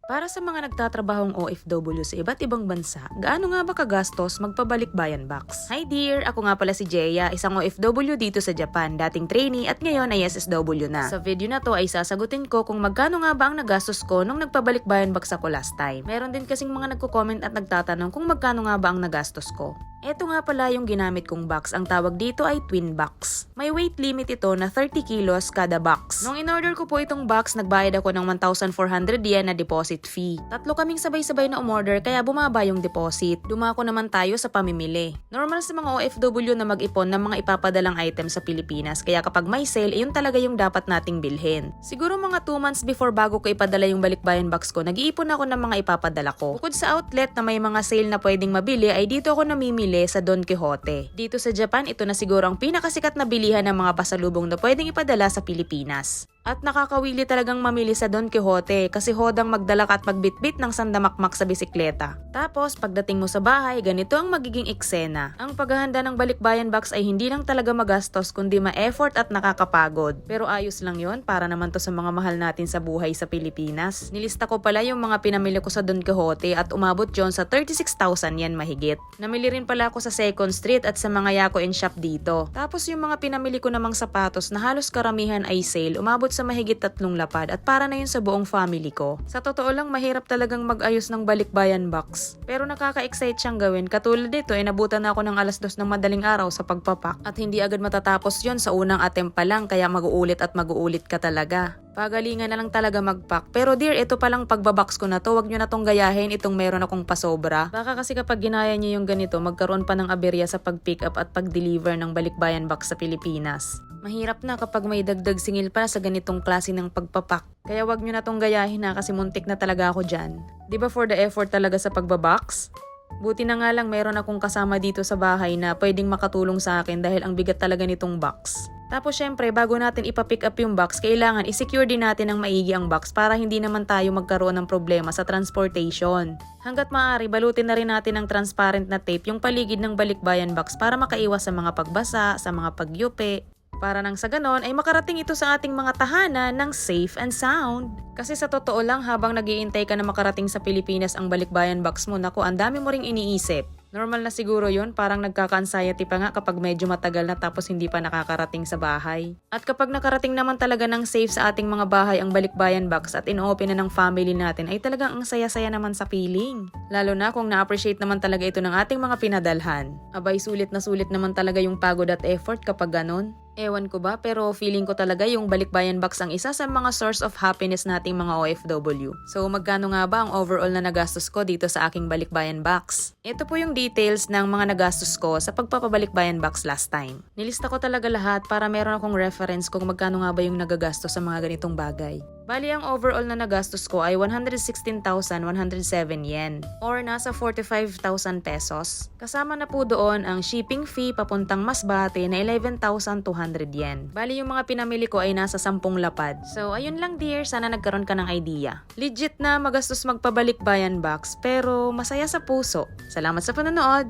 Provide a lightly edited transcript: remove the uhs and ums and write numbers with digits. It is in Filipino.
Para sa mga nagtatrabahong OFW sa iba't ibang bansa, gaano nga ba kagastos magpabalik-bayan box? Hi dear! Ako nga pala si Jeya, isang OFW dito sa Japan, dating trainee at ngayon ay SSW na. Sa video na to ay sasagutin ko kung magkano nga ba ang nagastos ko nung nagpabalik-bayan box ako last time. Meron din kasing mga nagko-comment at nagtatanong kung magkano nga ba ang nagastos ko. Eto nga pala yung ginamit kong box, ang tawag dito ay twin box. May weight limit ito na 30 kilos kada box. Nung in-order ko po itong box, nagbayad ako ng 1,400 yen na deposit fee. Tatlo kaming sabay-sabay na umorder kaya bumaba yung deposit. Dumako naman tayo sa pamimili. Normal sa mga OFW na mag-ipon ng mga ipapadalang items sa Pilipinas, kaya kapag may sale, yun talaga yung dapat nating bilhin. Siguro mga 2 months before bago ko ipadala yung balikbayan box ko, nag-iipon ako ng mga ipapadala ko. Bukod sa outlet na may mga sale na pwedeng mabili, ay dito ako namimili sa Don Quijote. Dito sa Japan, ito na siguro ang pinakasikat na bilihan ng mga pasalubong na pwedeng ipadala sa Pilipinas. At nakakawili talagang mamili sa Don Quijote kasi hodang magdala ka at magbitbit ng sandamakmak sa bisikleta. Tapos pagdating mo sa bahay, ganito ang magiging eksena. Ang paghahanda ng balikbayan box ay hindi lang talaga magastos kundi ma-effort at nakakapagod. Pero ayos lang yon para naman to sa mga mahal natin sa buhay sa Pilipinas. Nilista ko pala yung mga pinamili ko sa Don Quijote at umabot yon sa 36,000 yen mahigit. Namili rin pala ako sa Second Street at sa mga Yako and Shop dito. Tapos yung mga pinamili ko namang sapatos na halos karamihan ay sale, umabot sa mahigit 3 lapad at para na yun sa buong family ko. Sa totoo lang, mahirap talagang mag-ayos ng balikbayan box. Pero nakaka-excite siyang gawin. Katulad dito, nabutan na ako ng 2:00 ng madaling araw sa pagpapak at hindi agad matatapos yon sa unang attempt pa lang, kaya mag-uulit at mag-uulit ka talaga. Pagalingan na lang talaga mag-pack. Pero dear, ito palang pagbabox ko na to, wag nyo na tong gayahin itong meron akong pasobra. Baka kasi kapag ginaya nyo yung ganito, magkaroon pa ng aberya sa pag-pick up at pag-deliver ng balikbayan box sa Pilipinas. Mahirap na kapag may dagdag singil para sa ganitong klase ng pagpapak. Kaya wag nyo na tong gayahin na kasi muntik na talaga ako dyan. Diba for the effort talaga sa pagbabox? Buti na nga lang meron akong kasama dito sa bahay na pwedeng makatulong sa akin dahil ang bigat talaga nitong box. Tapos syempre, bago natin ipa-pick up yung box, kailangan i-secure din natin ng maigi ang box para hindi naman tayo magkaroon ng problema sa transportation. Hanggat maaari, balutin na rin natin ng transparent na tape yung paligid ng balikbayan box para makaiwas sa mga pagbasa, sa mga pagyupi. Para nang sa ganon ay makarating ito sa ating mga tahanan ng safe and sound. Kasi sa totoo lang, habang nag-iintay ka na makarating sa Pilipinas ang balikbayan box mo, naku, ang dami mo ring iniisip. Normal na siguro yun, parang nagkaka-anxiety pa nga kapag medyo matagal na tapos hindi pa nakakarating sa bahay. At kapag nakarating naman talaga ng safe sa ating mga bahay ang balikbayan box at in-open na ng family natin, ay talagang ang saya-saya naman sa feeling. Lalo na kung na-appreciate naman talaga ito ng ating mga pinadalhan. Abay, sulit na sulit naman talaga yung pagod at effort kapag ganon. Ewan ko ba, pero feeling ko talaga yung balikbayan box ang isa sa mga source of happiness nating mga OFW. So magkano nga ba ang overall na nagastos ko dito sa aking balikbayan box? Ito po yung details ng mga nagastos ko sa pagpapabalikbayan box last time. Nilista ko talaga lahat para meron akong reference kung magkano nga ba yung nagagastos sa mga ganitong bagay. Bali, ang overall na nagastos ko ay 116,107 yen or nasa 45,000 pesos. Kasama na po doon ang shipping fee papuntang Masbate na 11,200 yen. Bali, yung mga pinamili ko ay nasa 10 lapad. So, ayun lang dear, sana nagkaroon ka ng idea. Legit na magastos magpabalik bayan box pero masaya sa puso. Salamat sa panonood!